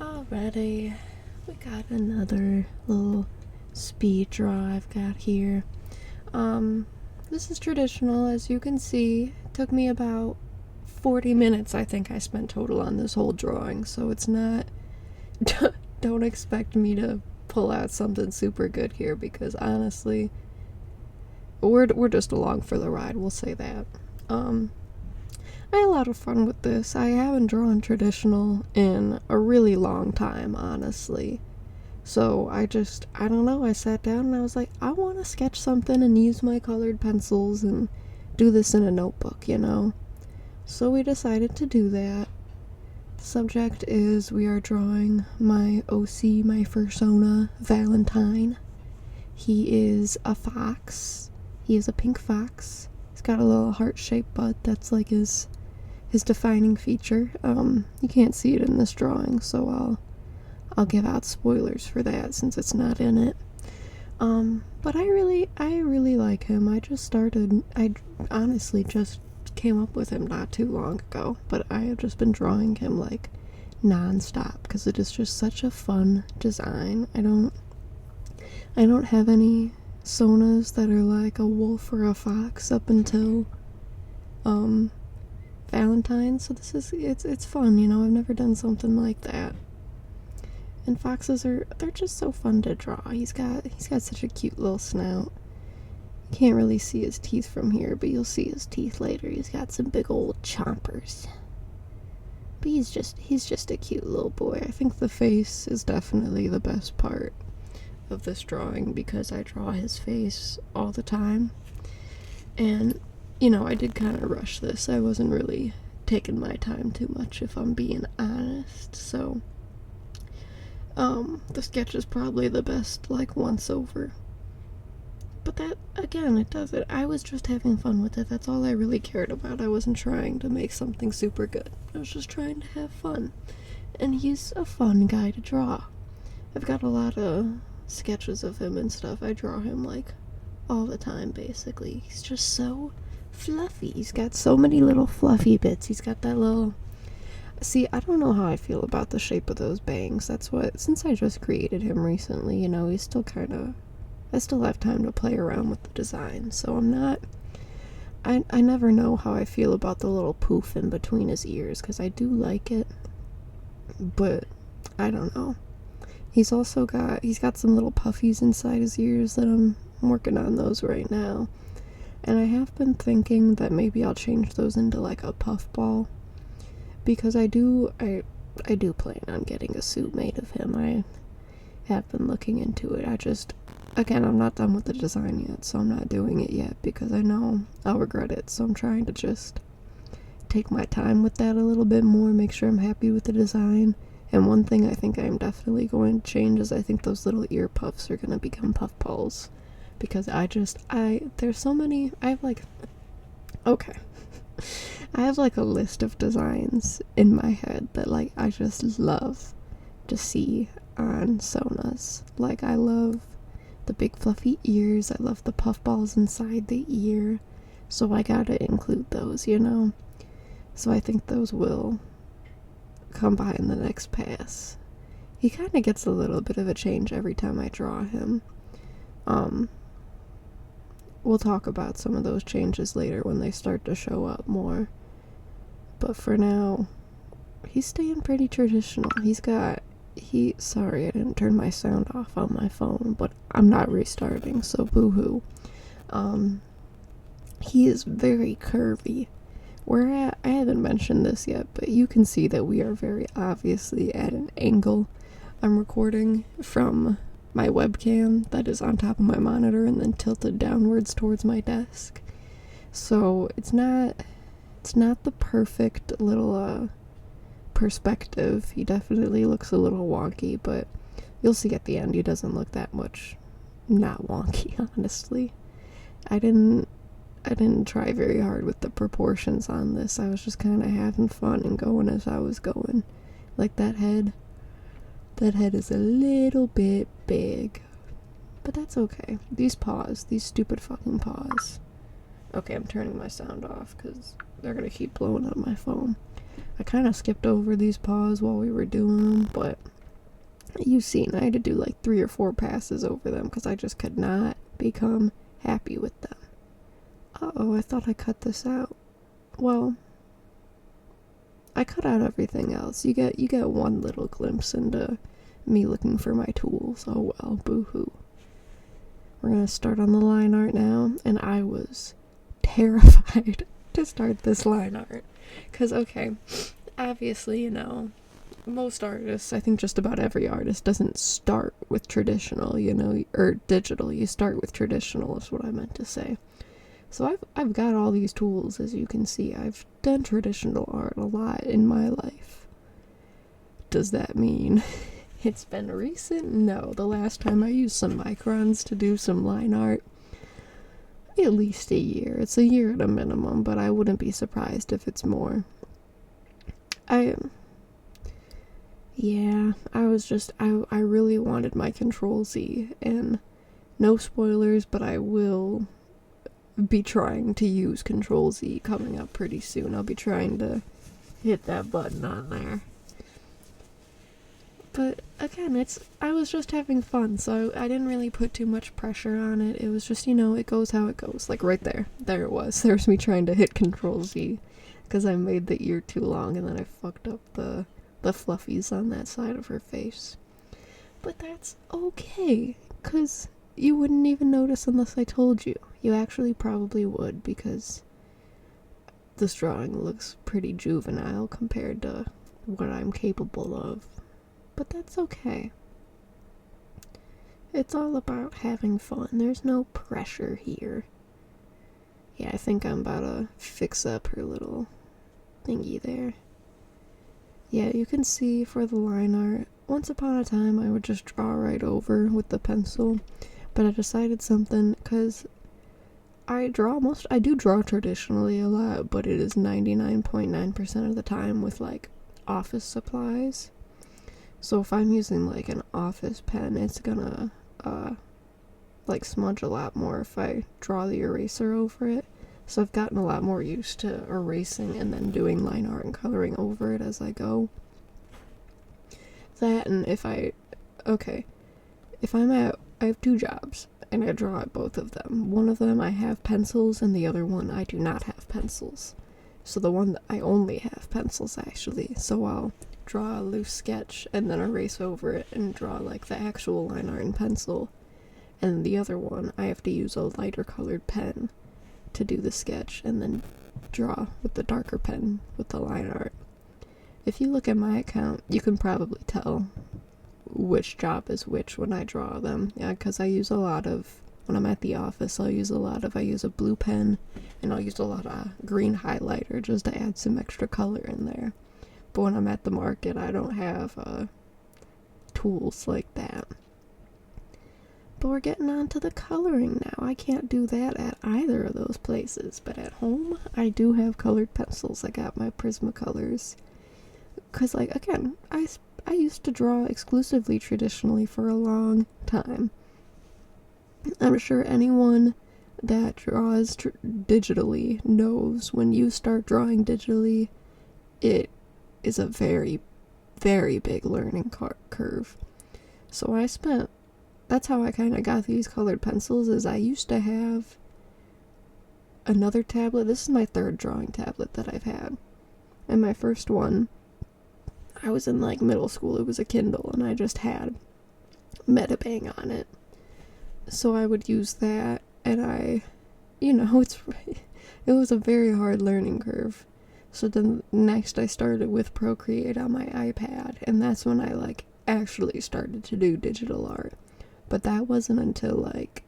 Alrighty, we got another little speed draw I've got here. This is traditional, as you can see. It took me about 40 minutes, I think I spent total on this whole drawing, so it's not... don't expect me to pull out something super good here, because honestly, we're just along for the ride, we'll say that. I had a lot of fun with this. I haven't drawn traditional in a really long time, honestly. So I don't know, I sat down and I was like, I want to sketch something and use my colored pencils and do this in a notebook, you know? So we decided to do that. The subject is we are drawing my OC, my fursona, Valentine. He is a fox. He is a pink fox. He's got a little heart-shaped butt that's like his defining feature. You can't see it in this drawing, so I'll give out spoilers for that since it's not in it. But I really like him. I honestly just came up with him not too long ago, but I have just been drawing him like non-stop because it is just such a fun design. I don't have any sonas that are like a wolf or a fox up until Valentine, so it's fun, you know. I've never done something like that. And foxes they're just so fun to draw. He's got such a cute little snout. You can't really see his teeth from here, but you'll see his teeth later. He's got some big old chompers. But he's just a cute little boy. I think the face is definitely the best part of this drawing because I draw his face all the time. And you know, I did kind of rush this. I wasn't really taking my time too much, if I'm being honest. So, the sketch is probably the best, like, once over. But that, again, it does it. I was just having fun with it. That's all I really cared about. I wasn't trying to make something super good. I was just trying to have fun. And he's a fun guy to draw. I've got a lot of sketches of him and stuff. I draw him, like, all the time, basically. He's just so fluffy. He's got so many little fluffy bits. He's got that little... See, I don't know how I feel about the shape of those bangs. That's what... Since I just created him recently, you know, he's still kind of... I still have time to play around with the design, so I'm not... I never know how I feel about the little poof in between his ears, because I do like it, but I don't know. He's also got... He's got some little puffies inside his ears that I'm working on those right now. And I have been thinking that maybe I'll change those into like a puffball, because I do plan on getting a suit made of him. I have been looking into it. Again, I'm not done with the design yet, so I'm not doing it yet because I know I'll regret it. So I'm trying to just take my time with that a little bit more, make sure I'm happy with the design. And one thing I think I'm definitely going to change is I think those little ear puffs are going to become puffballs. Because there's so many, I have like a list of designs in my head that like I just love to see on sonas. Like I love the big fluffy ears, I love the puffballs inside the ear, so I gotta include those, you know? So I think those will come by in the next pass. He kind of gets a little bit of a change every time I draw him. We'll talk about some of those changes later when they start to show up more. But for now, he's staying pretty traditional. Sorry, I didn't turn my sound off on my phone, but I'm not restarting, so boo-hoo. He is very curvy. I haven't mentioned this yet, but you can see that we are very obviously at an angle. I'm recording from my webcam that is on top of my monitor and then tilted downwards towards my desk. So it's not the perfect little perspective. He definitely looks a little wonky, but you'll see at the end he doesn't look that much not wonky, honestly. I didn't try very hard with the proportions on this. I was just kind of having fun and going as I was going. Like that head is a little bit big, but that's okay. These stupid fucking paws. Okay, I'm turning my sound off because they're gonna keep blowing up my phone. I kind of skipped over these paws while we were doing them, but You've seen I had to do like 3 or 4 passes over them because I just could not become happy with them. Uh-oh, I thought I cut this out. Well, I cut out everything else. You get one little glimpse into me looking for my tools. Oh well, boo-hoo. We're gonna start on the line art now, and I was terrified to start this line art. Because, okay, obviously, most artists, I think just about every artist, doesn't start with traditional, or digital. You start with traditional is what I meant to say. So I've got all these tools, as you can see. I've done traditional art a lot in my life. Does that mean it's been recent? No, the last time I used some microns to do some line art, at least a year. It's a year at a minimum, but I wouldn't be surprised if it's more. I really wanted my Control Z, and no spoilers, but I will be trying to use Control Z coming up pretty soon. I'll be trying to hit that button on there. But again, I was just having fun, so I didn't really put too much pressure on it. It was just, it goes how it goes. Like right there. There it was. There's me trying to hit Control Z because I made the ear too long and then I fucked up the fluffies on that side of her face. But that's okay, because you wouldn't even notice unless I told you. You actually probably would, because this drawing looks pretty juvenile compared to what I'm capable of. But that's okay. It's all about having fun. There's no pressure here. Yeah, I think I'm about to fix up her little thingy there. Yeah, you can see for the line art, once upon a time I would just draw right over with the pencil, but I decided something, because I do draw traditionally a lot, but it is 99.9% of the time with like office supplies. So if I'm using like an office pen, it's gonna like smudge a lot more if I draw the eraser over it. So I've gotten a lot more used to erasing and then doing line art and coloring over it as I go. That, and I have 2 jobs and I draw at both of them. One of them I have pencils and the other one I do not have pencils. So the one that I only have pencils actually, so I'll draw a loose sketch and then erase over it and draw like the actual line art in pencil. And the other one I have to use a lighter colored pen to do the sketch and then draw with the darker pen with the line art. If you look at my account, you can probably tell which job is which when I draw them. Yeah, because I use a lot of, when I'm at the office, I use a blue pen and I'll use a lot of green highlighter just to add some extra color in there. But when I'm at the market, I don't have tools like that. But we're getting on to the coloring now. I can't do that at either of those places, but at home, I do have colored pencils. I got my Prismacolors. Because, like, again, I used to draw exclusively traditionally for a long time. I'm sure anyone that draws digitally knows when you start drawing digitally, it is a very, very big learning curve. So that's how I kind of got these colored pencils, is I used to have another tablet. This is my 3rd drawing tablet that I've had. And my first one, I was in like middle school. It was a Kindle and I just had Metabang on it. So I would use that and it was a very hard learning curve. So then next I started with Procreate on my iPad, and that's when I like actually started to do digital art. But that wasn't until like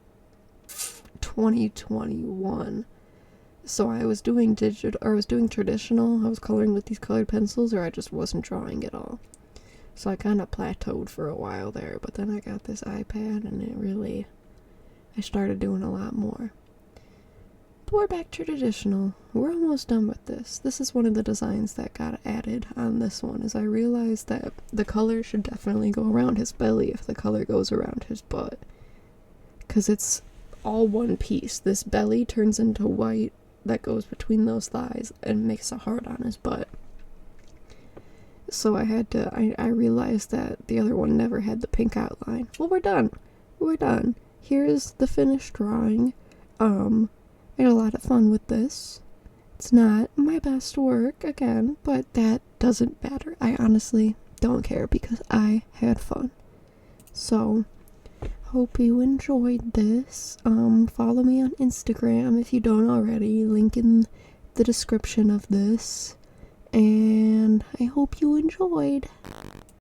2021. So I was doing traditional, I was coloring with these colored pencils, or I just wasn't drawing at all. So I kind of plateaued for a while there, but then I got this iPad and I started doing a lot more. But we're back to traditional. We're almost done with this. This is one of the designs that got added on this one, is I realized that the color should definitely go around his belly if the color goes around his butt. Because it's all one piece. This belly turns into white that goes between those thighs and makes a heart on his butt. so I realized that the other one never had the pink outline. Well, we're done. We're done. Here's the finished drawing. I had a lot of fun with this. It's not my best work, again, but that doesn't matter. I honestly don't care because I had fun. So, hope you enjoyed this. Follow me on Instagram if you don't already. Link in the description of this. And I hope you enjoyed.